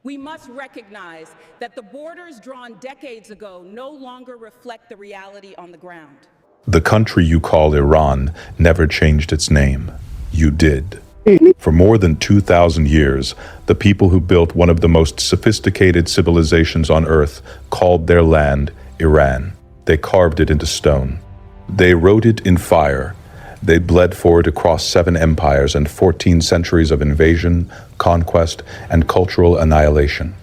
We must recognize that the borders drawn decades ago no longer reflect the reality on the ground. The country you call Iran never changed its name. You did. For more than 2,000 years, the people who built one of the most sophisticated civilizations on Earth called their land Iran. They carved it into stone. They wrote it in fire. They bled for it across 7 empires and 14 centuries of invasion, conquest, and cultural annihilation.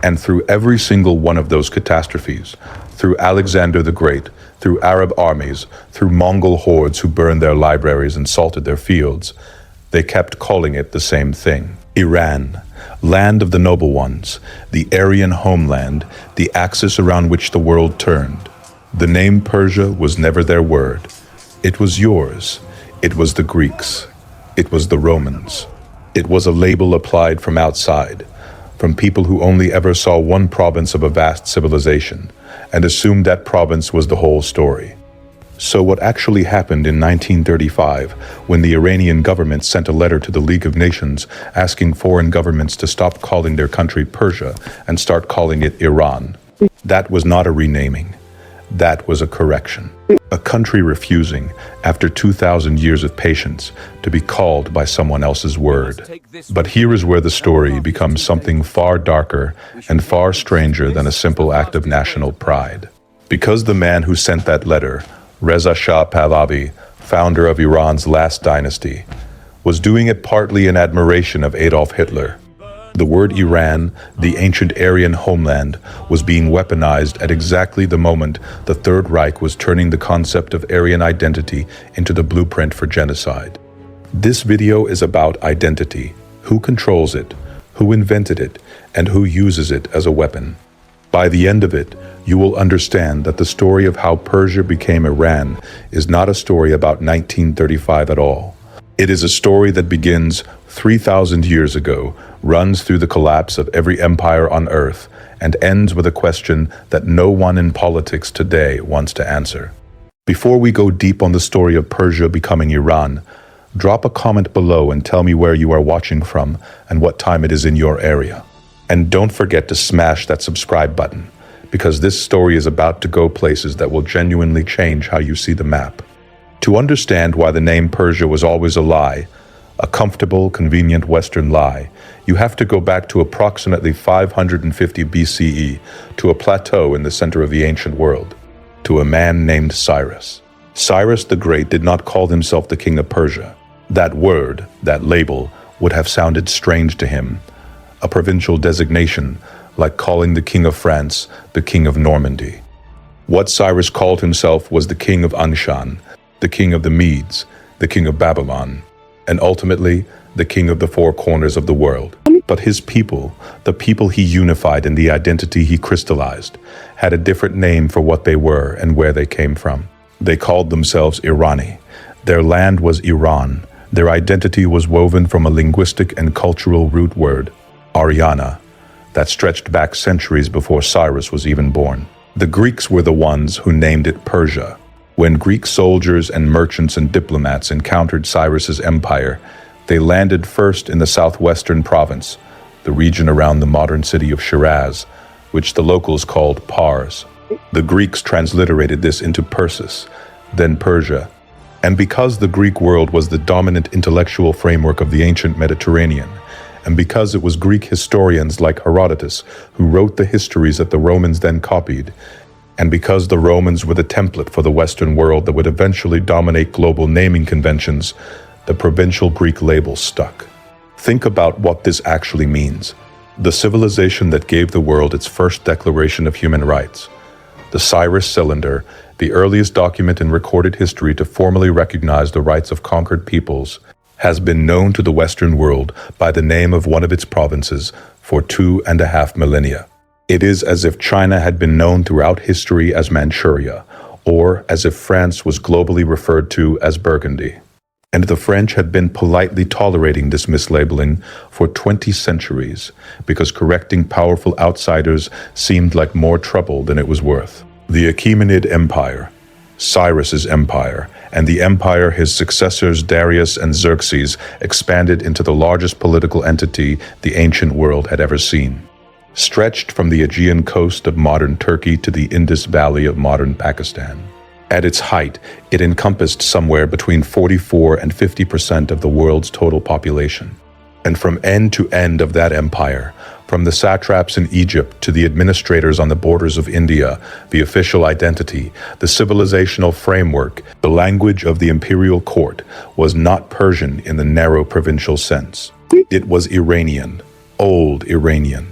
And through every single one of those catastrophes, through Alexander the Great, through Arab armies, through Mongol hordes who burned their libraries and salted their fields, they kept calling it the same thing. Iran, land of the noble ones, the Aryan homeland, the axis around which the world turned. The name Persia was never their word. It was yours. It was the Greeks. It was the Romans. It was a label applied from outside, from people who only ever saw one province of a vast civilization and assumed that province was the whole story. So what actually happened in 1935 when the Iranian government sent a letter to the League of Nations asking foreign governments to stop calling their country Persia and start calling it Iran? That was not a renaming. That was a correction. A country refusing, after 2,000 years of patience, to be called by someone else's word. But here is where the story becomes something far darker and far stranger than a simple act of national pride. Because the man who sent that letter, Reza Shah Pahlavi, founder of Iran's last dynasty, was doing it partly in admiration of Adolf Hitler. The word Iran, the ancient Aryan homeland, was being weaponized at exactly the moment the Third Reich was turning the concept of Aryan identity into the blueprint for genocide. This video is about identity, who controls it, who invented it, and who uses it as a weapon. By the end of it, you will understand that the story of how Persia became Iran is not a story about 1935 at all. It is a story that begins 3,000 years ago, runs through the collapse of every empire on Earth, and ends with a question that no one in politics today wants to answer. Before we go deep on the story of Persia becoming Iran, drop a comment below and tell me where you are watching from and what time it is in your area. And don't forget to smash that subscribe button, because this story is about to go places that will genuinely change how you see the map. To understand why the name Persia was always a lie, a comfortable, convenient Western lie, you have to go back to approximately 550 BCE to a plateau in the center of the ancient world, to a man named Cyrus. Cyrus the Great did not call himself the king of Persia. That word, that label, would have sounded strange to him, a provincial designation like calling the king of France the king of Normandy. What Cyrus called himself was the king of Anshan, the king of the Medes, the king of Babylon, and ultimately the king of the 4 corners of the world. But his people, the people he unified and the identity he crystallized, had a different name for what they were and where they came from. They called themselves Irani. Their land was Iran. Their identity was woven from a linguistic and cultural root word, Aryana, that stretched back centuries before Cyrus was even born. The Greeks were the ones who named it Persia. When Greek soldiers and merchants and diplomats encountered Cyrus's empire, they landed first in the southwestern province, the region around the modern city of Shiraz, which the locals called Pars. The Greeks transliterated this into Persis, then Persia. And because the Greek world was the dominant intellectual framework of the ancient Mediterranean, and because it was Greek historians like Herodotus who wrote the histories that the Romans then copied, and because the Romans were the template for the Western world that would eventually dominate global naming conventions, the provincial Greek label stuck. Think about what this actually means. The civilization that gave the world its first declaration of human rights. The Cyrus Cylinder, the earliest document in recorded history to formally recognize the rights of conquered peoples, has been known to the Western world by the name of one of its provinces for 2.5 millennia. It is as if China had been known throughout history as Manchuria, or as if France was globally referred to as Burgundy. And the French had been politely tolerating this mislabeling for 20 centuries, because correcting powerful outsiders seemed like more trouble than it was worth. The Achaemenid Empire, Cyrus's empire, and the empire his successors Darius and Xerxes expanded into the largest political entity the ancient world had ever seen. stretched from the Aegean coast of modern Turkey to the Indus Valley of modern Pakistan. At its height, it encompassed somewhere between 44 and 50% of the world's total population. And from end to end of that empire, from the satraps in Egypt to the administrators on the borders of India, the official identity, the civilizational framework, the language of the imperial court was not Persian in the narrow provincial sense. It was Iranian, old Iranian,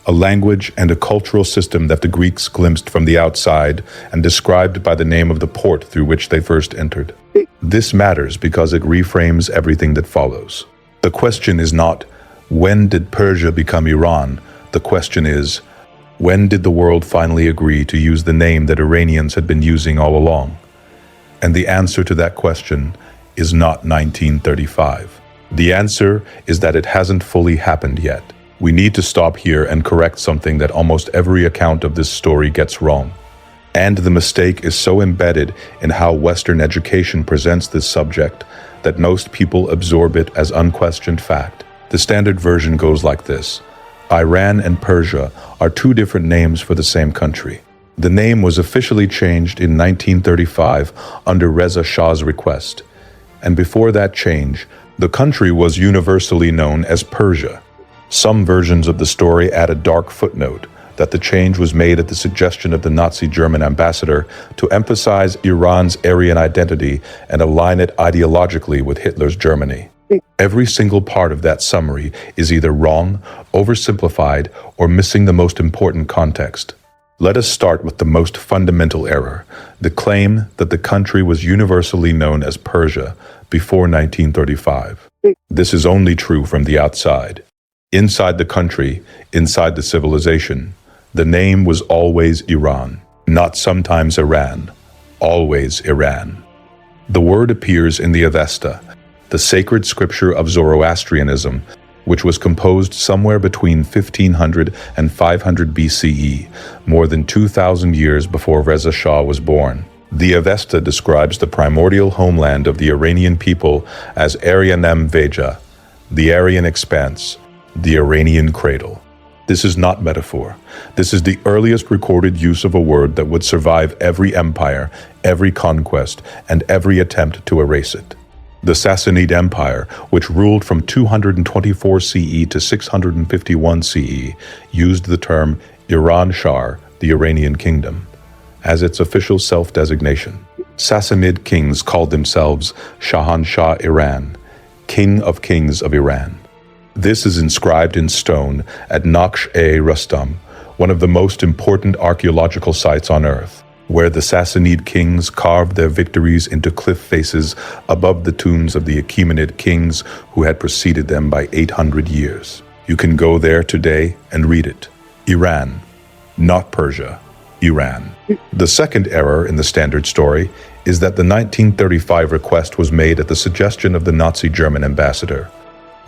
a language and a cultural system that the Greeks glimpsed from the outside and described by the name of the port through which they first entered. This matters because it reframes everything that follows. The question is not, when did Persia become Iran? The question is, when did the world finally agree to use the name that Iranians had been using all along? And the answer to that question is not 1935. The answer is that it hasn't fully happened yet. We need to stop here and correct something that almost every account of this story gets wrong. And the mistake is so embedded in how Western education presents this subject that most people absorb it as unquestioned fact. The standard version goes like this: Iran and Persia are two different names for the same country. The name was officially changed in 1935 under Reza Shah's request. And before that change, the country was universally known as Persia. Some versions of the story add a dark footnote that the change was made at the suggestion of the Nazi German ambassador to emphasize Iran's Aryan identity and align it ideologically with Hitler's Germany. Every single part of that summary is either wrong, oversimplified, or missing the most important context. Let us start with the most fundamental error, the claim that the country was universally known as Persia before 1935. This is only true from the outside. Inside the country, inside the civilization, the name was always Iran, not sometimes Iran, always Iran. The word appears in the Avesta, the sacred scripture of Zoroastrianism, which was composed somewhere between 1500 and 500 BCE, more than 2,000 years before Reza Shah was born. The Avesta describes the primordial homeland of the Iranian people as Aryanam Veja, the Aryan expanse, the Iranian cradle. This is not metaphor. This is the earliest recorded use of a word that would survive every empire, every conquest, and every attempt to erase it. The Sassanid Empire, which ruled from 224 CE to 651 CE, used the term Iran Shah, the Iranian kingdom, as its official self-designation. Sassanid kings called themselves Shahanshah Iran, King of Kings of Iran. This is inscribed in stone at Naqsh-e-Rustam, one of the most important archaeological sites on Earth, where the Sassanid kings carved their victories into cliff faces above the tombs of the Achaemenid kings who had preceded them by 800 years. You can go there today and read it. Iran, not Persia, Iran. The second error in the standard story is that the 1935 request was made at the suggestion of the Nazi German ambassador.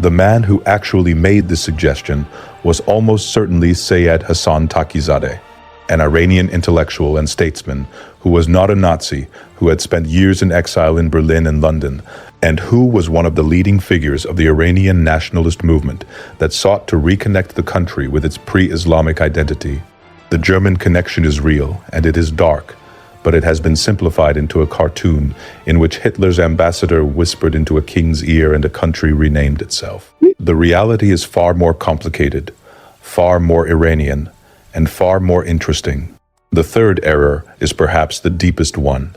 The man who actually made this suggestion was almost certainly Sayed Hassan Taqizadeh, an Iranian intellectual and statesman who was not a Nazi, who had spent years in exile in Berlin and London, and who was one of the leading figures of the Iranian nationalist movement that sought to reconnect the country with its pre-Islamic identity. The German connection is real, and it is dark, but it has been simplified into a cartoon in which Hitler's ambassador whispered into a king's ear and a country renamed itself. The reality is far more complicated, far more Iranian, and far more interesting. The third error is perhaps the deepest one.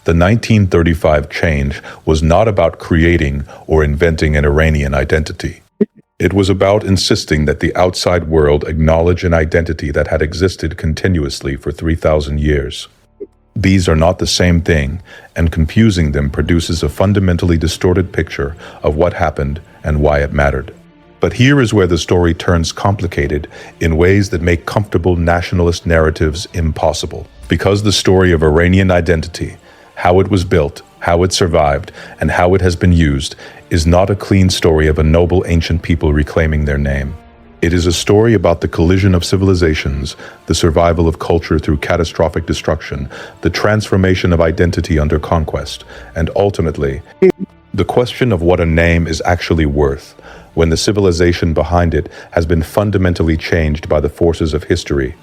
The 1935 change was not about creating or inventing an Iranian identity. It was about insisting that the outside world acknowledge an identity that had existed continuously for 3,000 years. These are not the same thing, and confusing them produces a fundamentally distorted picture of what happened and why it mattered. But here is where the story turns complicated in ways that make comfortable nationalist narratives impossible. Because the story of Iranian identity, how it was built, how it survived, and how it has been used, is not a clean story of a noble ancient people reclaiming their name. It is a story about the collision of civilizations, the survival of culture through catastrophic destruction, the transformation of identity under conquest, and ultimately, the question of what a name is actually worth, when the civilization behind it has been fundamentally changed by the forces of history.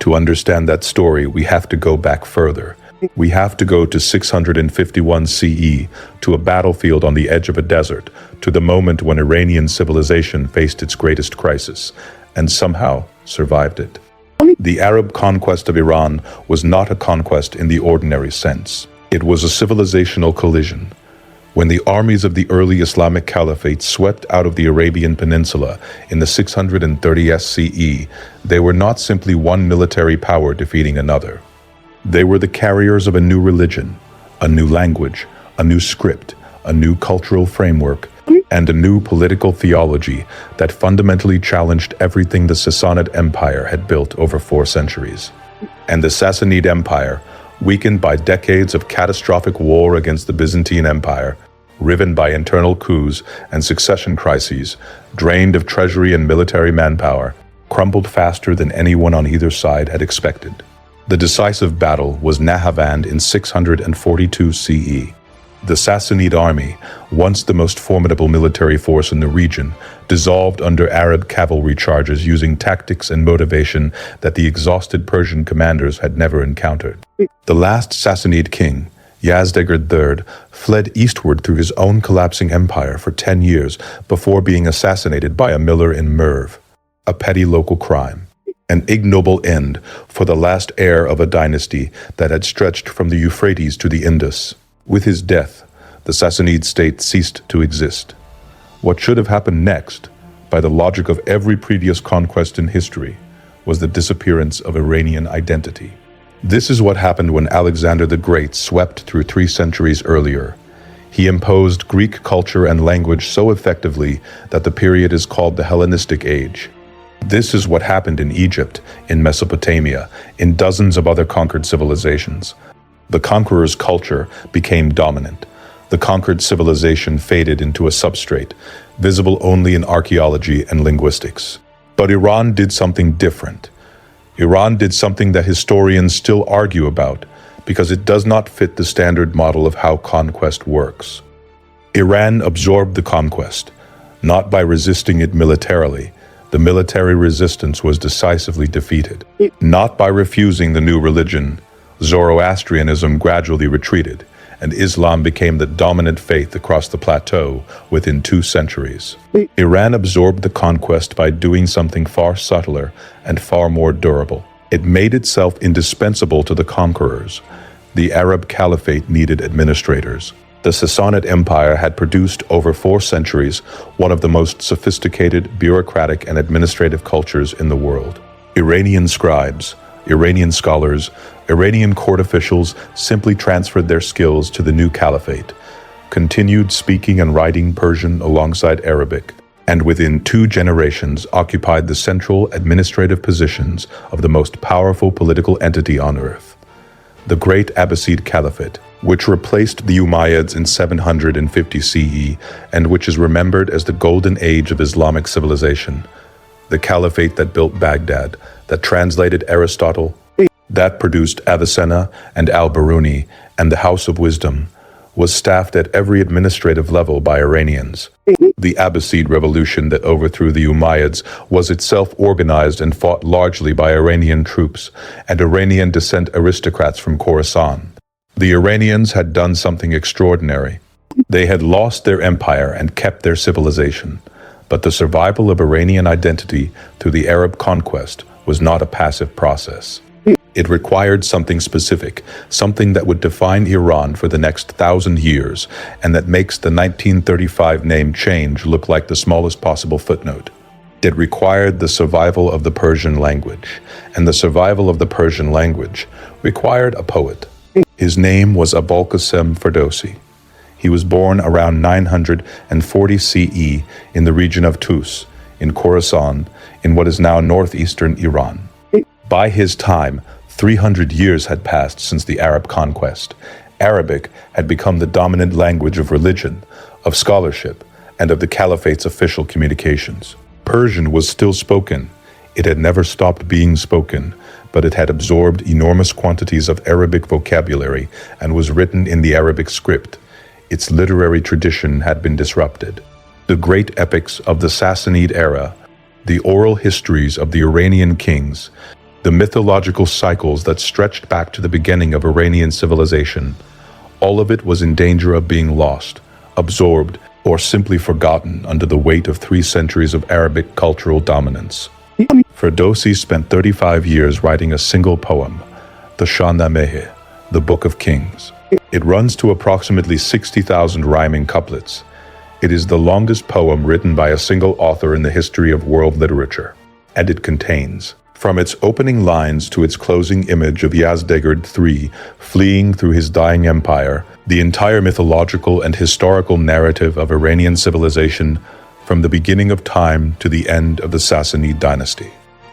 To understand that story, we have to go back further. We have to go to 651 CE, to a battlefield on the edge of a desert, to the moment when Iranian civilization faced its greatest crisis, and somehow survived it. The Arab conquest of Iran was not a conquest in the ordinary sense. It was a civilizational collision. When the armies of the early Islamic Caliphate swept out of the Arabian Peninsula in the 630s CE, they were not simply one military power defeating another. They were the carriers of a new religion, a new language, a new script, a new cultural framework, and a new political theology that fundamentally challenged everything the Sassanid Empire had built over 4 centuries. And the Sassanid Empire, weakened by decades of catastrophic war against the Byzantine Empire, riven by internal coups and succession crises, drained of treasury and military manpower, crumbled faster than anyone on either side had expected. The decisive battle was Nahavand in 642 CE. The Sassanid army, once the most formidable military force in the region, dissolved under Arab cavalry charges using tactics and motivation that the exhausted Persian commanders had never encountered. The last Sassanid king, Yazdegerd III, fled eastward through his own collapsing empire for 10 years before being assassinated by a miller in Merv, a petty local crime. An ignoble end for the last heir of a dynasty that had stretched from the Euphrates to the Indus. With his death, the Sassanid state ceased to exist. What should have happened next, by the logic of every previous conquest in history, was the disappearance of Iranian identity. This is what happened when Alexander the Great swept through 3 centuries earlier. He imposed Greek culture and language so effectively that the period is called the Hellenistic Age. This is what happened in Egypt, in Mesopotamia, in dozens of other conquered civilizations. The conqueror's culture became dominant. The conquered civilization faded into a substrate, visible only in archaeology and linguistics. But Iran did something different. Iran did something that historians still argue about, because it does not fit the standard model of how conquest works. Iran absorbed the conquest, not by resisting it militarily. The military resistance was decisively defeated. Not by refusing the new religion. Zoroastrianism gradually retreated, and Islam became the dominant faith across the plateau within 2 centuries. Iran absorbed the conquest by doing something far subtler and far more durable. It made itself indispensable to the conquerors. The Arab Caliphate needed administrators. The Sassanid Empire had produced over 4 centuries one of the most sophisticated bureaucratic and administrative cultures in the world. Iranian scribes, Iranian scholars, Iranian court officials simply transferred their skills to the new caliphate, continued speaking and writing Persian alongside Arabic, and within 2 generations occupied the central administrative positions of the most powerful political entity on earth, the Great Abbasid Caliphate, which replaced the Umayyads in 750 CE and which is remembered as the golden age of Islamic civilization. The caliphate that built Baghdad, that translated Aristotle, that produced Avicenna and Al-Biruni and the House of Wisdom, was staffed at every administrative level by Iranians. The Abbasid revolution that overthrew the Umayyads was itself organized and fought largely by Iranian troops and Iranian descent aristocrats from Khorasan. The Iranians had done something extraordinary. They had lost their empire and kept their civilization. But the survival of Iranian identity through the Arab conquest was not a passive process. It required something specific, something that would define Iran for the next 1,000 years, and that makes the 1935 name change look like the smallest possible footnote. It required the survival of the Persian language, and the survival of the Persian language required a poet. His name was Abul Qasim Ferdowsi. He was born around 940 CE in the region of Tus, in Khorasan, in what is now northeastern Iran. By his time, 300 years had passed since the Arab conquest. Arabic had become the dominant language of religion, of scholarship, and of the caliphate's official communications. Persian was still spoken. It had never stopped being spoken, but it had absorbed enormous quantities of Arabic vocabulary and was written in the Arabic script. Its literary tradition had been disrupted. the great epics of the Sassanid era, the oral histories of the Iranian kings, the mythological cycles that stretched back to the beginning of Iranian civilization, all of it was in danger of being lost, absorbed, or simply forgotten under the weight of 3 centuries of Arabic cultural dominance. Ferdowsi spent 35 years writing a single poem, the Shahnameh, the Book of Kings. It runs to approximately 60,000 rhyming couplets. It is the longest poem written by a single author in the history of world literature, and it contains, from its opening lines to its closing image of Yazdegerd III fleeing through his dying empire, the entire mythological and historical narrative of Iranian civilization from the beginning of time to the end of the Sassanid dynasty.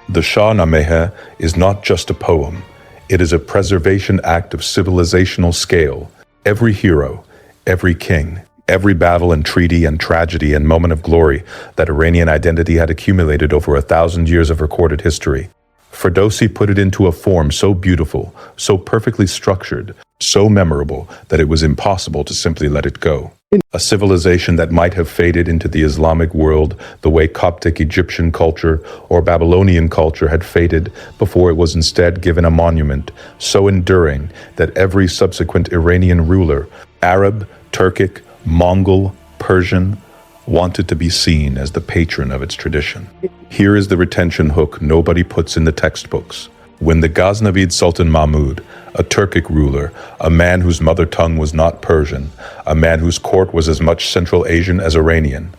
The Shahnameh is not just a poem, it is a preservation act of civilizational scale. Every hero, every king, every battle and treaty and tragedy and moment of glory that Iranian identity had accumulated over 1,000 years of recorded history. Ferdowsi put it into a form so beautiful, so perfectly structured, so memorable that it was impossible to simply let it go. A civilization that might have faded into the Islamic world the way Coptic Egyptian culture or Babylonian culture had faded before it was instead given a monument so enduring that every subsequent Iranian ruler, Arab, Turkic, Mongol, Persian, wanted to be seen as the patron of its tradition. Here is the retention hook nobody puts in the textbooks. When the Ghaznavid Sultan Mahmud, a Turkic ruler, a man whose mother tongue was not Persian, a man whose court was as much Central Asian as Iranian,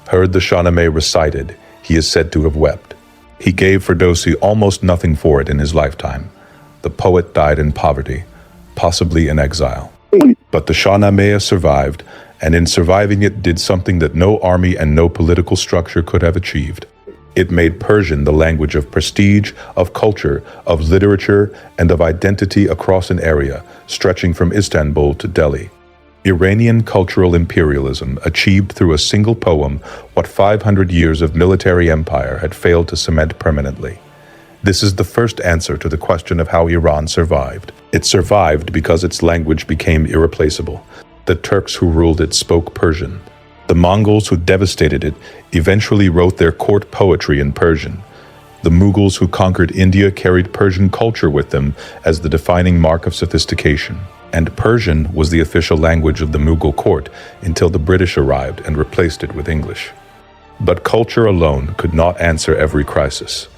heard the Shahnameh recited, he is said to have wept. He gave Ferdowsi almost nothing for it in his lifetime. The poet died in poverty, possibly in exile. But the Shahnameh survived, and in surviving it did something that no army and no political structure could have achieved. It made Persian the language of prestige, of culture, of literature, and of identity across an area stretching from Istanbul to Delhi. Iranian cultural imperialism achieved through a single poem what 500 years of military empire had failed to cement permanently. This is the first answer to the question of how Iran survived. It survived because its language became irreplaceable. The Turks who ruled it spoke Persian. The Mongols who devastated it eventually wrote their court poetry in Persian. The Mughals who conquered India carried Persian culture with them as the defining mark of sophistication. And Persian was the official language of the Mughal court until the British arrived and replaced it with English. But culture alone could not answer every crisis.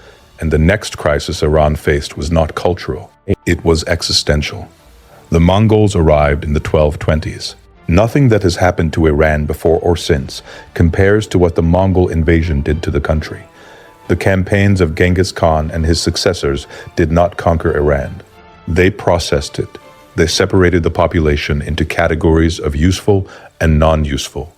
And the next crisis Iran faced was not cultural. It was existential. The Mongols arrived in the 1220s. Nothing that has happened to Iran before or since compares to what the Mongol invasion did to the country. The campaigns of Genghis Khan and his successors did not conquer Iran. They processed it. They separated the population into categories of useful and non-useful,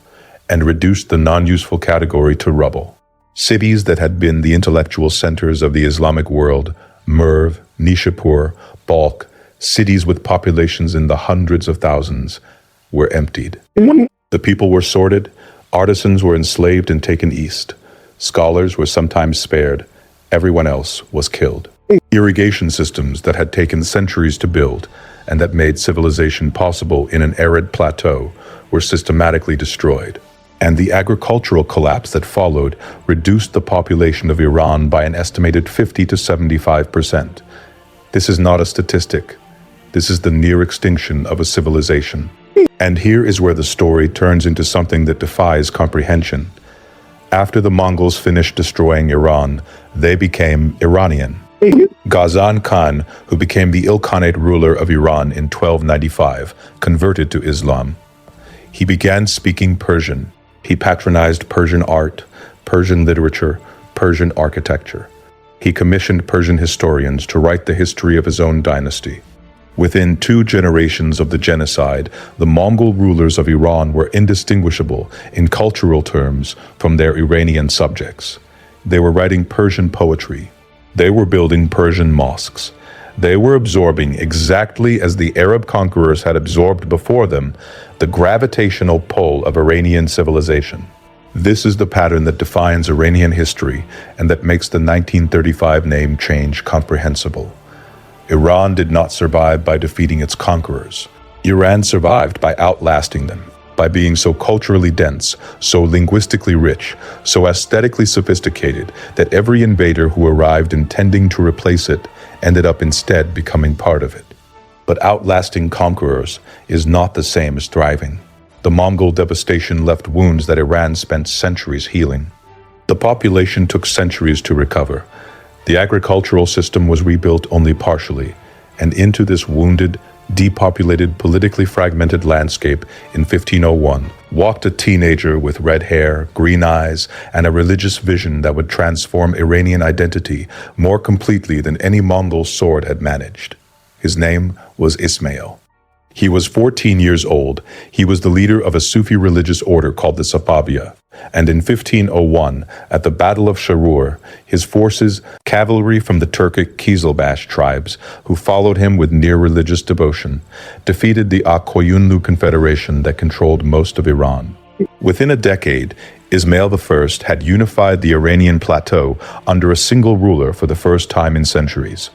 and reduced the non-useful category to rubble. Cities that had been the intellectual centers of the Islamic world, Merv, Nishapur, Balkh, cities with populations in the hundreds of thousands, were emptied. The people were sorted, artisans were enslaved and taken east, scholars were sometimes spared, everyone else was killed. Irrigation systems that had taken centuries to build and that made civilization possible in an arid plateau were systematically destroyed. And the agricultural collapse that followed reduced the population of Iran by an estimated 50 to 75%. This is not a statistic. This is the near extinction of a civilization. And here is where the story turns into something that defies comprehension. After the Mongols finished destroying Iran, they became Iranian. Ghazan Khan, who became the Ilkhanate ruler of Iran in 1295, converted to Islam. He began speaking Persian. He patronized Persian art, Persian literature, Persian architecture. He commissioned Persian historians to write the history of his own dynasty. Within 2 generations of the genocide, the Mongol rulers of Iran were indistinguishable in cultural terms from their Iranian subjects. They were writing Persian poetry. They were building Persian mosques. They were absorbing, exactly as the Arab conquerors had absorbed before them, the gravitational pull of Iranian civilization. This is the pattern that defines Iranian history and that makes the 1935 name change comprehensible. Iran did not survive by defeating its conquerors. Iran survived by outlasting them. By being so culturally dense, so linguistically rich, so aesthetically sophisticated that every invader who arrived intending to replace it ended up instead becoming part of it. But outlasting conquerors is not the same as thriving. The Mongol devastation left wounds that Iran spent centuries healing. The population took centuries to recover. The agricultural system was rebuilt only partially, and into this wounded, depopulated, politically fragmented landscape in 1501 walked a teenager with red hair, green eyes, and a religious vision that would transform Iranian identity more completely than any Mongol sword had managed. His name was Ismail. He was 14 years old. He was the leader of a Sufi religious order called the Safaviya. And in 1501, at the Battle of Sharur, his forces, cavalry from the Turkic Kizilbash tribes, who followed him with near religious devotion, defeated the Ak Koyunlu confederation that controlled most of Iran. Within a decade, Ismail I had unified the Iranian plateau under a single ruler for the first time in centuries.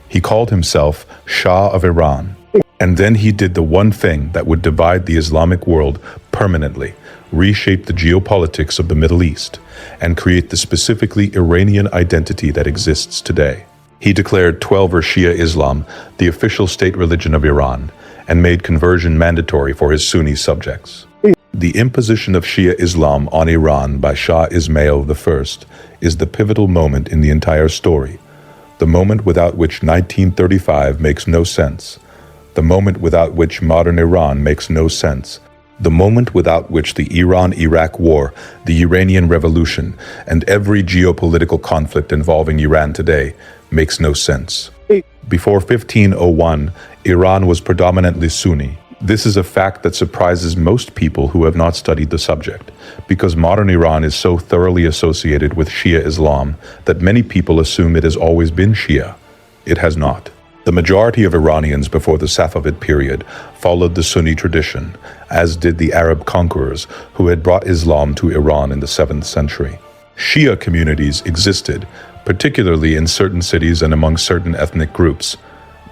He called himself Shah of Iran. And then he did the one thing that would divide the Islamic world permanently, reshape the geopolitics of the Middle East, and create the specifically Iranian identity that exists today. He declared Twelver Shia Islam the official state religion of Iran, and made conversion mandatory for his Sunni subjects. The imposition of Shia Islam on Iran by Shah Ismail I is the pivotal moment in the entire story, the moment without which 1935 makes no sense, the moment without which modern Iran makes no sense, the moment without which the Iran-Iraq War, the Iranian Revolution, and every geopolitical conflict involving Iran today makes no sense. Before 1501, Iran was predominantly Sunni. This is a fact that surprises most people who have not studied the subject, because modern Iran is so thoroughly associated with Shia Islam that many people assume it has always been Shia. It has not. The majority of Iranians before the Safavid period followed the Sunni tradition, as did the Arab conquerors who had brought Islam to Iran in the 7th century. Shia communities existed, particularly in certain cities and among certain ethnic groups,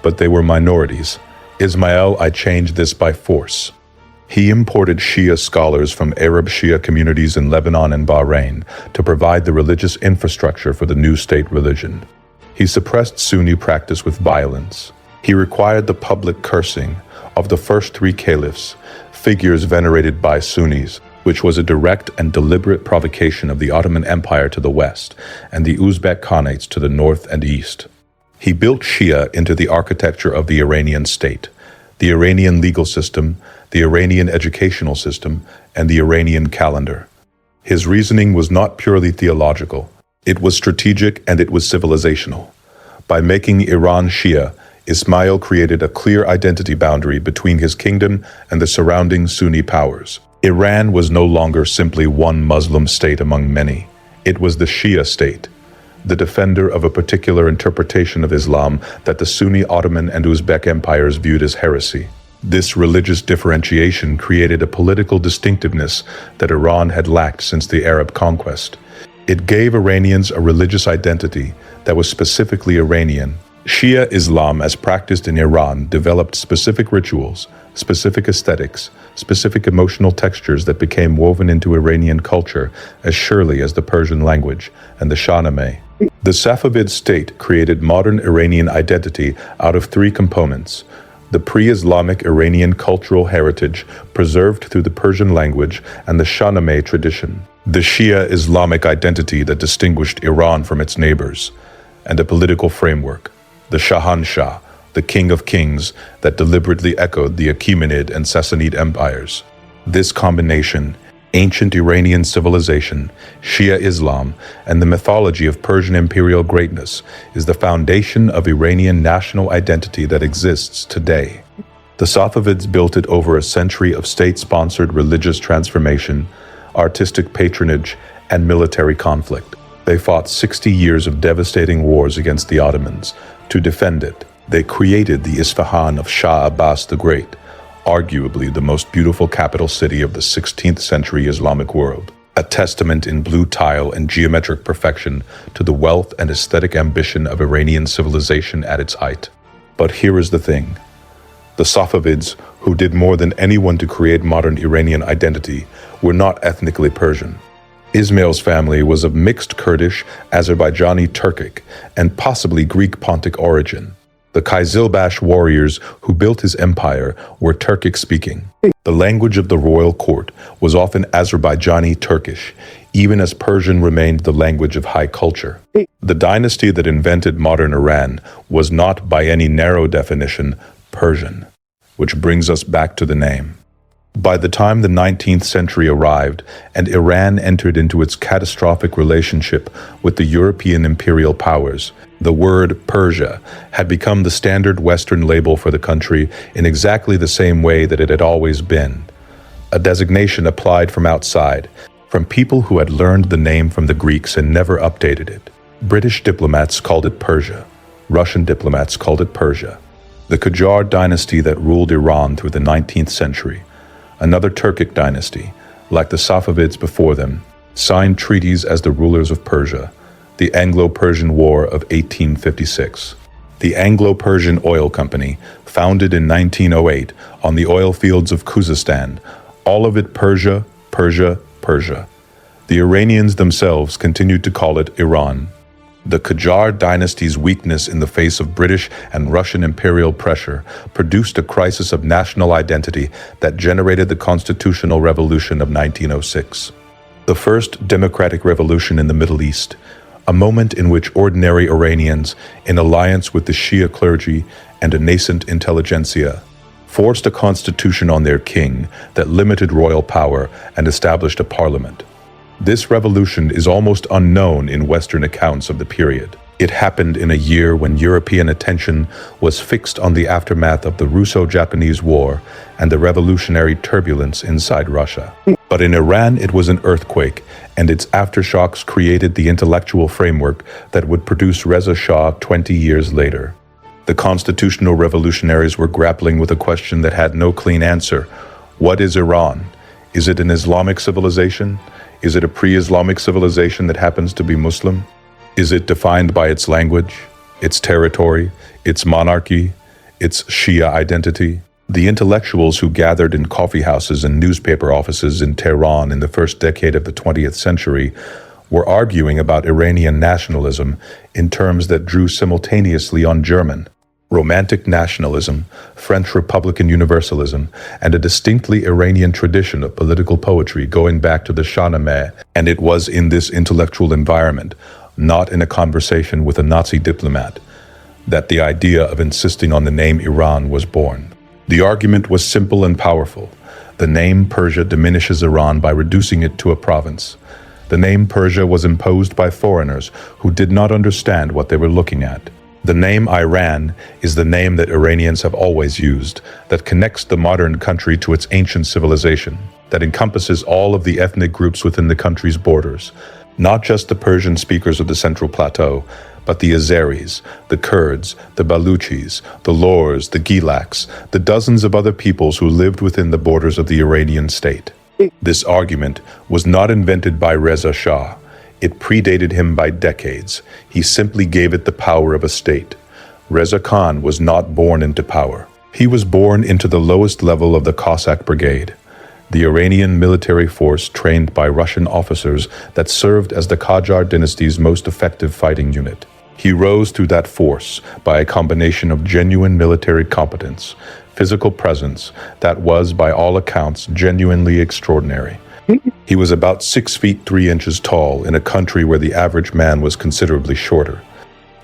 but they were minorities. Ismail I changed this by force. He imported Shia scholars from Arab Shia communities in Lebanon and Bahrain to provide the religious infrastructure for the new state religion. He suppressed Sunni practice with violence. He required the public cursing of the first 3 caliphs, figures venerated by Sunnis, which was a direct and deliberate provocation of the Ottoman Empire to the west and the Uzbek Khanates to the north and east. He built Shia into the architecture of the Iranian state, the Iranian legal system, the Iranian educational system, and the Iranian calendar. His reasoning was not purely theological. It was strategic and it was civilizational. By making Iran Shia, Ismail created a clear identity boundary between his kingdom and the surrounding Sunni powers. Iran was no longer simply one Muslim state among many. It was the Shia state, the defender of a particular interpretation of Islam that the Sunni Ottoman and Uzbek empires viewed as heresy. This religious differentiation created a political distinctiveness that Iran had lacked since the Arab conquest. It gave Iranians a religious identity that was specifically Iranian. Shia Islam, as practiced in Iran, developed specific rituals, specific aesthetics, specific emotional textures that became woven into Iranian culture as surely as the Persian language and the Shahnameh. The Safavid state created modern Iranian identity out of 3 components: the pre-Islamic Iranian cultural heritage preserved through the Persian language and the Shahnameh tradition, the Shia Islamic identity that distinguished Iran from its neighbors, and a political framework, the Shahanshah, the king of kings that deliberately echoed the Achaemenid and Sassanid empires. This combination, ancient Iranian civilization, Shia Islam, and the mythology of Persian imperial greatness, is the foundation of Iranian national identity that exists today. The Safavids built it over a century of state-sponsored religious transformation, artistic patronage, and military conflict. They fought 60 years of devastating wars against the Ottomans. To defend it, they created the Isfahan of Shah Abbas the Great, arguably the most beautiful capital city of the 16th century Islamic world, a testament in blue tile and geometric perfection to the wealth and aesthetic ambition of Iranian civilization at its height. But here is the thing. The Safavids, who did more than anyone to create modern Iranian identity, were not ethnically Persian. Ismail's family was of mixed Kurdish, Azerbaijani Turkic, and possibly Greek Pontic origin. The Kizilbash warriors who built his empire were Turkic-speaking. The language of the royal court was often Azerbaijani Turkish, even as Persian remained the language of high culture. The dynasty that invented modern Iran was not, by any narrow definition, Persian, which brings us back to the name. By the time the 19th century arrived and Iran entered into its catastrophic relationship with the European imperial powers, the word Persia had become the standard Western label for the country in exactly the same way that it had always been. A designation applied from outside, from people who had learned the name from the Greeks and never updated it. British diplomats called it Persia. Russian diplomats called it Persia. The Qajar dynasty that ruled Iran through the 19th century, another Turkic dynasty, like the Safavids before them, signed treaties as the rulers of Persia, the Anglo-Persian War of 1856. The Anglo-Persian Oil Company, founded in 1908 on the oil fields of Khuzestan, all of it Persia, Persia, Persia. The Iranians themselves continued to call it Iran. The Qajar dynasty's weakness in the face of British and Russian imperial pressure produced a crisis of national identity that generated the Constitutional Revolution of 1906. The first democratic revolution in the Middle East, a moment in which ordinary Iranians, in alliance with the Shia clergy and a nascent intelligentsia, forced a constitution on their king that limited royal power and established a parliament. This revolution is almost unknown in Western accounts of the period. It happened in a year when European attention was fixed on the aftermath of the Russo-Japanese War and the revolutionary turbulence inside Russia. But in Iran, it was an earthquake, and its aftershocks created the intellectual framework that would produce Reza Shah 20 years later. The constitutional revolutionaries were grappling with a question that had no clean answer. What is Iran? Is it an Islamic civilization? Is it a pre-Islamic civilization that happens to be Muslim? Is it defined by its language, its territory, its monarchy, its Shia identity? The intellectuals who gathered in coffee houses and newspaper offices in Tehran in the first decade of the 20th century were arguing about Iranian nationalism in terms that drew simultaneously on German, Romantic nationalism, French Republican universalism, and a distinctly Iranian tradition of political poetry going back to the Shahnameh. And it was in this intellectual environment, not in a conversation with a Nazi diplomat, that the idea of insisting on the name Iran was born. The argument was simple and powerful. The name Persia diminishes Iran by reducing it to a province. The name Persia was imposed by foreigners who did not understand what they were looking at. The name Iran is the name that Iranians have always used, that connects the modern country to its ancient civilization, that encompasses all of the ethnic groups within the country's borders, not just the Persian speakers of the Central Plateau, but the Azeris, the Kurds, the Baluchis, the Lors, the Gilaks, the dozens of other peoples who lived within the borders of the Iranian state. This argument was not invented by Reza Shah. It predated him by decades. He simply gave it the power of a state. Reza Khan was not born into power. He was born into the lowest level of the Cossack Brigade, the Iranian military force trained by Russian officers that served as the Qajar dynasty's most effective fighting unit. He rose through that force by a combination of genuine military competence, physical presence that was, by all accounts, genuinely extraordinary. He was about 6 feet 3 inches tall in a country where the average man was considerably shorter,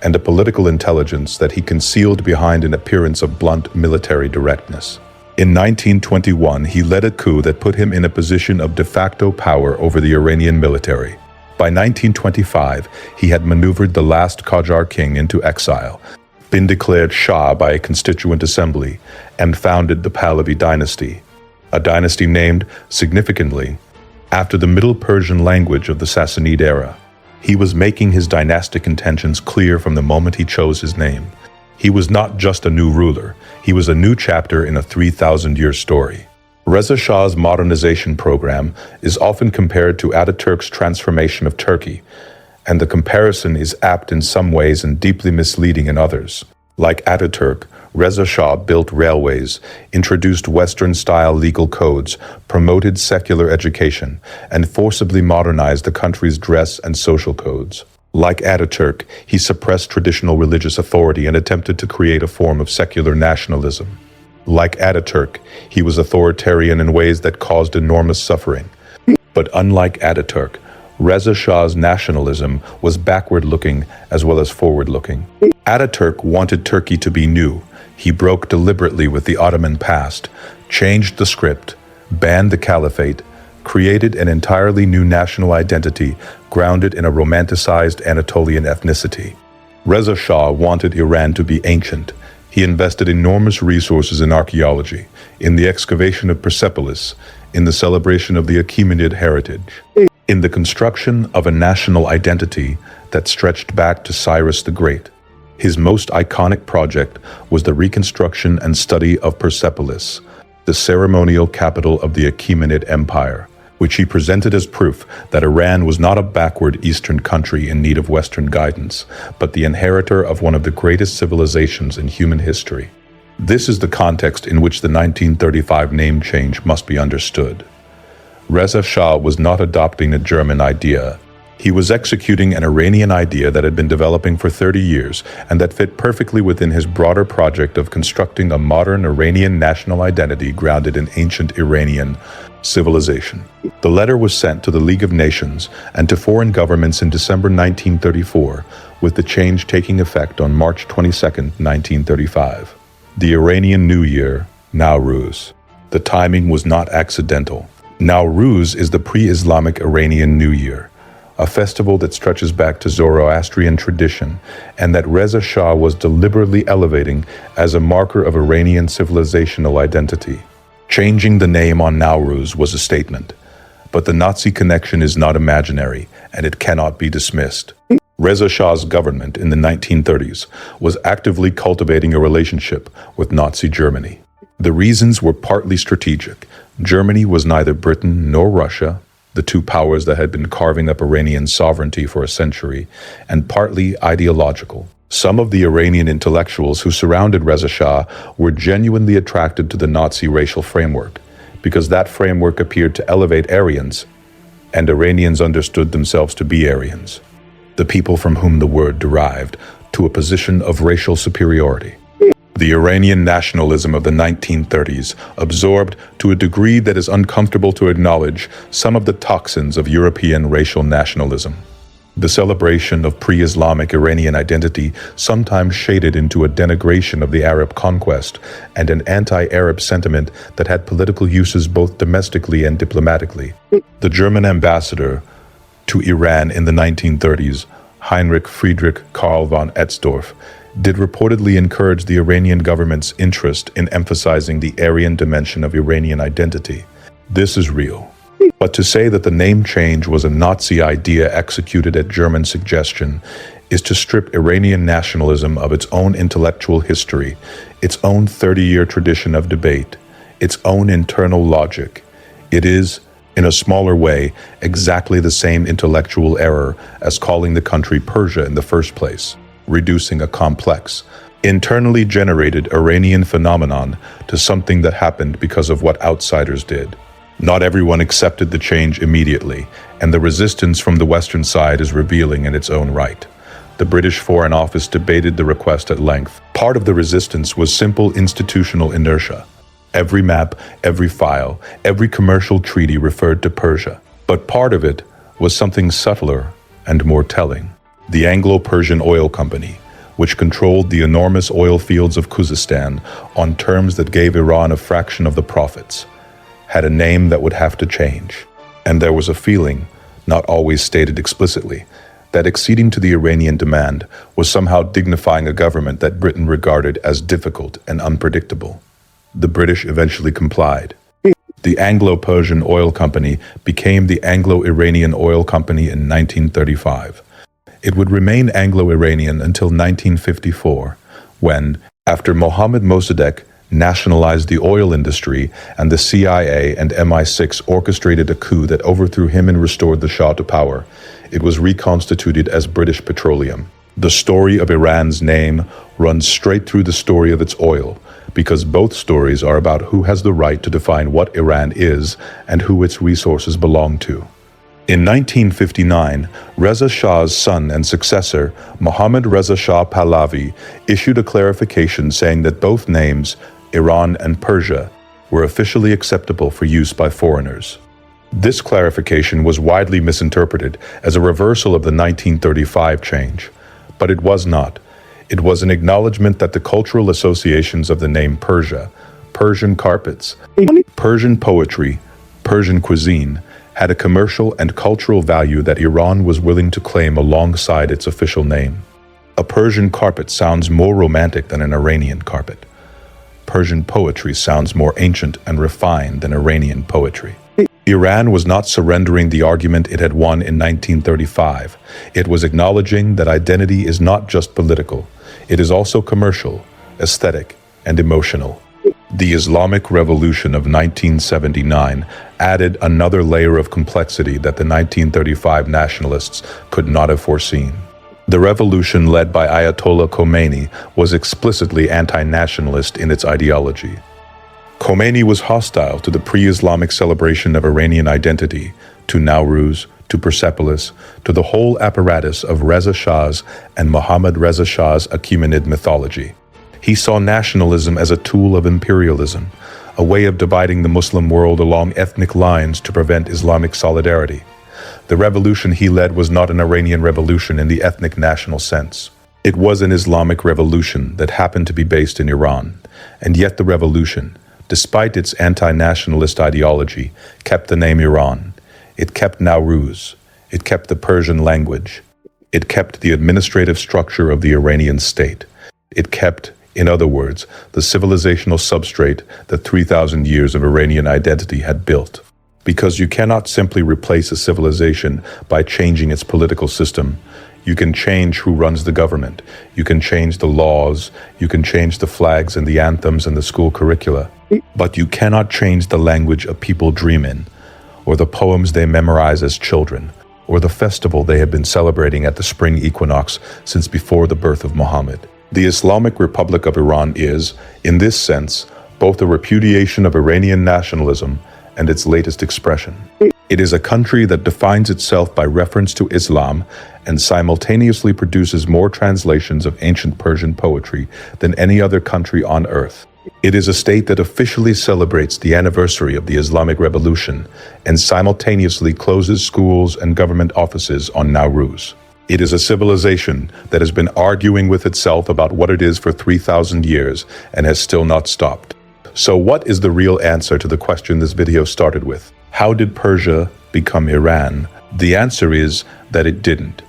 and a political intelligence that he concealed behind an appearance of blunt military directness. In 1921, he led a coup that put him in a position of de facto power over the Iranian military. By 1925, he had maneuvered the last Qajar king into exile, been declared Shah by a constituent assembly, and founded the Pahlavi dynasty, a dynasty named, significantly, after the Middle Persian language of the Sassanid era. He was making his dynastic intentions clear from the moment he chose his name. He was not just a new ruler, he was a new chapter in a 3,000-year story. Reza Shah's modernization program is often compared to Ataturk's transformation of Turkey, and the comparison is apt in some ways and deeply misleading in others. Like Ataturk, Reza Shah built railways, introduced Western-style legal codes, promoted secular education, and forcibly modernized the country's dress and social codes. Like Ataturk, he suppressed traditional religious authority and attempted to create a form of secular nationalism. Like Ataturk, he was authoritarian in ways that caused enormous suffering. But unlike Ataturk, Reza Shah's nationalism was backward-looking as well as forward-looking. Ataturk wanted Turkey to be new. He broke deliberately with the Ottoman past, changed the script, banned the caliphate, created an entirely new national identity grounded in a romanticized Anatolian ethnicity. Reza Shah wanted Iran to be ancient. He invested enormous resources in archaeology, in the excavation of Persepolis, in the celebration of the Achaemenid heritage, in the construction of a national identity that stretched back to Cyrus the Great. His most iconic project was the reconstruction and study of Persepolis, the ceremonial capital of the Achaemenid Empire, which he presented as proof that Iran was not a backward Eastern country in need of Western guidance, but the inheritor of one of the greatest civilizations in human history. This is the context in which the 1935 name change must be understood. Reza Shah was not adopting a German idea. He was executing an Iranian idea that had been developing for 30 years and that fit perfectly within his broader project of constructing a modern Iranian national identity grounded in ancient Iranian civilization. The letter was sent to the League of Nations and to foreign governments in December 1934, with the change taking effect on March 22, 1935. The Iranian New Year, Nowruz. The timing was not accidental. Nowruz is the pre-Islamic Iranian New Year, a festival that stretches back to Zoroastrian tradition and that Reza Shah was deliberately elevating as a marker of Iranian civilizational identity. Changing the name on Nowruz was a statement, but the Nazi connection is not imaginary and it cannot be dismissed. Reza Shah's government in the 1930s was actively cultivating a relationship with Nazi Germany. The reasons were partly strategic. Germany was neither Britain nor Russia, the two powers that had been carving up Iranian sovereignty for a century, and partly ideological. Some of the Iranian intellectuals who surrounded Reza Shah were genuinely attracted to the Nazi racial framework, because that framework appeared to elevate Aryans, and Iranians understood themselves to be Aryans, the people from whom the word derived, to a position of racial superiority. The Iranian nationalism of the 1930s absorbed, to a degree that is uncomfortable to acknowledge, some of the toxins of European racial nationalism. The celebration of pre-Islamic Iranian identity sometimes shaded into a denigration of the Arab conquest and an anti-Arab sentiment that had political uses both domestically and diplomatically. The German ambassador to Iran in the 1930s, Heinrich Friedrich Karl von Etzdorf, did reportedly encourage the Iranian government's interest in emphasizing the Aryan dimension of Iranian identity. This is real. But to say that the name change was a Nazi idea executed at German suggestion is to strip Iranian nationalism of its own intellectual history, its own 30-year tradition of debate, its own internal logic. It is, in a smaller way, exactly the same intellectual error as calling the country Persia in the first place, reducing a complex, internally generated Iranian phenomenon to something that happened because of what outsiders did. Not everyone accepted the change immediately, and the resistance from the Western side is revealing in its own right. The British Foreign Office debated the request at length. Part of the resistance was simple institutional inertia. Every map, every file, every commercial treaty referred to Persia. But part of it was something subtler and more telling. The Anglo-Persian Oil Company, which controlled the enormous oil fields of Khuzestan on terms that gave Iran a fraction of the profits, had a name that would have to change. And there was a feeling, not always stated explicitly, that acceding to the Iranian demand was somehow dignifying a government that Britain regarded as difficult and unpredictable. The British eventually complied. The Anglo-Persian Oil Company became the Anglo-Iranian Oil Company in 1935. It would remain Anglo-Iranian until 1954, when, after Mohammad Mossadegh nationalized the oil industry and the CIA and MI6 orchestrated a coup that overthrew him and restored the Shah to power, it was reconstituted as British Petroleum. The story of Iran's name runs straight through the story of its oil, because both stories are about who has the right to define what Iran is and who its resources belong to. In 1959, Reza Shah's son and successor, Mohammad Reza Shah Pahlavi, issued a clarification saying that both names, Iran and Persia, were officially acceptable for use by foreigners. This clarification was widely misinterpreted as a reversal of the 1935 change, but it was not. It was an acknowledgement that the cultural associations of the name Persia, Persian carpets, Persian poetry, Persian cuisine, had a commercial and cultural value that Iran was willing to claim alongside its official name. A Persian carpet sounds more romantic than an Iranian carpet. Persian poetry sounds more ancient and refined than Iranian poetry. Iran was not surrendering the argument it had won in 1935. It was acknowledging that identity is not just political. It is also commercial, aesthetic, and emotional. The Islamic Revolution of 1979 added another layer of complexity that the 1935 nationalists could not have foreseen. The revolution led by Ayatollah Khomeini was explicitly anti-nationalist in its ideology. Khomeini was hostile to the pre-Islamic celebration of Iranian identity, to Nowruz, to Persepolis, to the whole apparatus of Reza Shah's and Mohammad Reza Shah's Achaemenid mythology. He saw nationalism as a tool of imperialism, a way of dividing the Muslim world along ethnic lines to prevent Islamic solidarity. The revolution he led was not an Iranian revolution in the ethnic national sense. It was an Islamic revolution that happened to be based in Iran, and yet the revolution, despite its anti-nationalist ideology, kept the name Iran. It kept Nowruz. It kept the Persian language. It kept the administrative structure of the Iranian state. It kept, in other words, the civilizational substrate that 3,000 years of Iranian identity had built. Because you cannot simply replace a civilization by changing its political system. You can change who runs the government. You can change the laws. You can change the flags and the anthems and the school curricula. But you cannot change the language a people dream in, or the poems they memorize as children, or the festival they have been celebrating at the spring equinox since before the birth of Muhammad. The Islamic Republic of Iran is, in this sense, both a repudiation of Iranian nationalism and its latest expression. It is a country that defines itself by reference to Islam and simultaneously produces more translations of ancient Persian poetry than any other country on earth. It is a state that officially celebrates the anniversary of the Islamic Revolution and simultaneously closes schools and government offices on Nowruz. It is a civilization that has been arguing with itself about what it is for 3,000 years and has still not stopped. So what is the real answer to the question this video started with? How did Persia become Iran? The answer is that it didn't.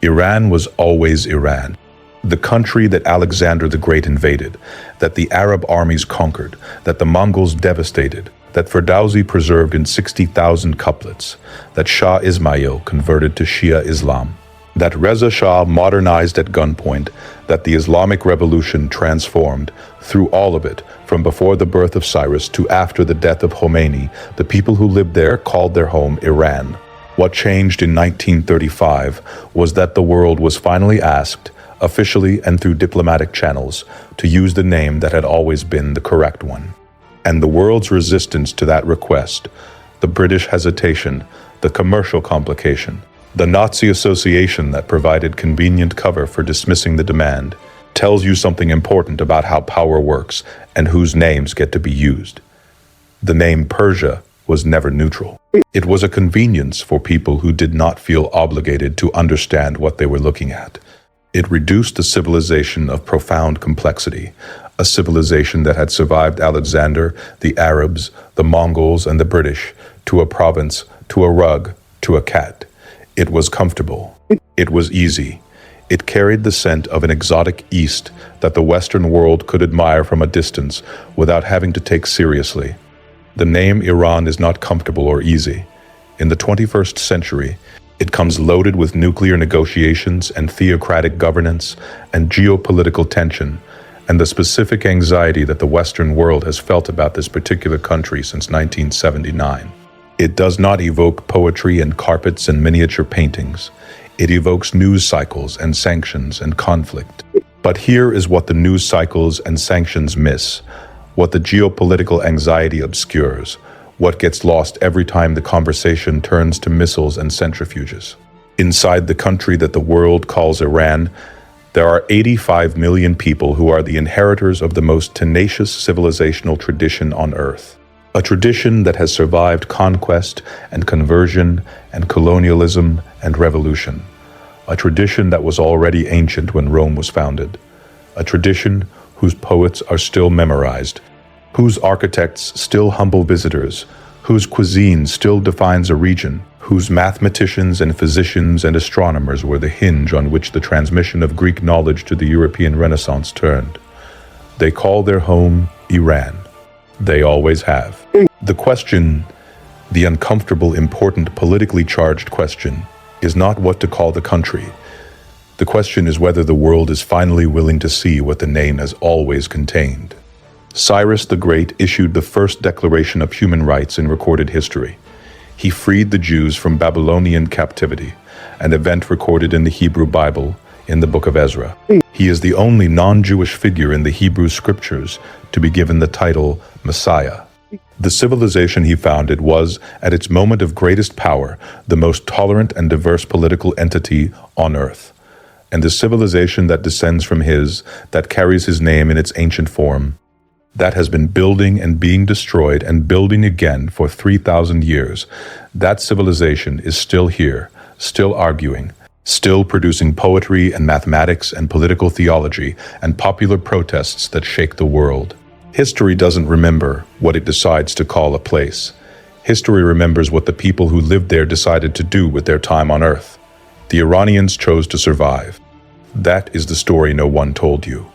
Iran was always Iran. The country that Alexander the Great invaded, that the Arab armies conquered, that the Mongols devastated, that Ferdowsi preserved in 60,000 couplets, that Shah Ismail converted to Shia Islam, that Reza Shah modernized at gunpoint, that the Islamic Revolution transformed. Through all of it, from before the birth of Cyrus to after the death of Khomeini, the people who lived there called their home Iran. What changed in 1935 was that the world was finally asked, officially and through diplomatic channels, to use the name that had always been the correct one. And the world's resistance to that request, the British hesitation, the commercial complication, the Nazi association that provided convenient cover for dismissing the demand, tells you something important about how power works and whose names get to be used. The name Persia was never neutral. It was a convenience for people who did not feel obligated to understand what they were looking at. It reduced a civilization of profound complexity, a civilization that had survived Alexander, the Arabs, the Mongols, and the British, to a province, to a rug, to a cat. It was comfortable. It was easy. It carried the scent of an exotic East that the Western world could admire from a distance without having to take seriously. The name Iran is not comfortable or easy. In the 21st century, it comes loaded with nuclear negotiations and theocratic governance and geopolitical tension and the specific anxiety that the Western world has felt about this particular country since 1979. It does not evoke poetry and carpets and miniature paintings. It evokes news cycles and sanctions and conflict. But here is what the news cycles and sanctions miss, what the geopolitical anxiety obscures, what gets lost every time the conversation turns to missiles and centrifuges. Inside the country that the world calls Iran, there are 85 million people who are the inheritors of the most tenacious civilizational tradition on earth. A tradition that has survived conquest and conversion and colonialism and revolution. A tradition that was already ancient when Rome was founded. A tradition whose poets are still memorized, whose architects still humble visitors, whose cuisine still defines a region, whose mathematicians and physicians and astronomers were the hinge on which the transmission of Greek knowledge to the European Renaissance turned. They call their home Iran. They always have. The question, the uncomfortable, important, politically charged question, is not what to call the country. The question is whether the world is finally willing to see what the name has always contained. Cyrus the Great issued the first declaration of human rights in recorded history. He freed the Jews from Babylonian captivity, an event recorded in the Hebrew Bible, in the book of Ezra. He is the only non-Jewish figure in the Hebrew scriptures to be given the title Messiah. The civilization he founded was, at its moment of greatest power, the most tolerant and diverse political entity on earth. And the civilization that descends from his, that carries his name in its ancient form, that has been building and being destroyed and building again for 3,000 years, that civilization is still here, still arguing, still producing poetry and mathematics and political theology and popular protests that shake the world. History doesn't remember what it decides to call a place. History remembers what the people who lived there decided to do with their time on Earth. The Iranians chose to survive. That is the story no one told you.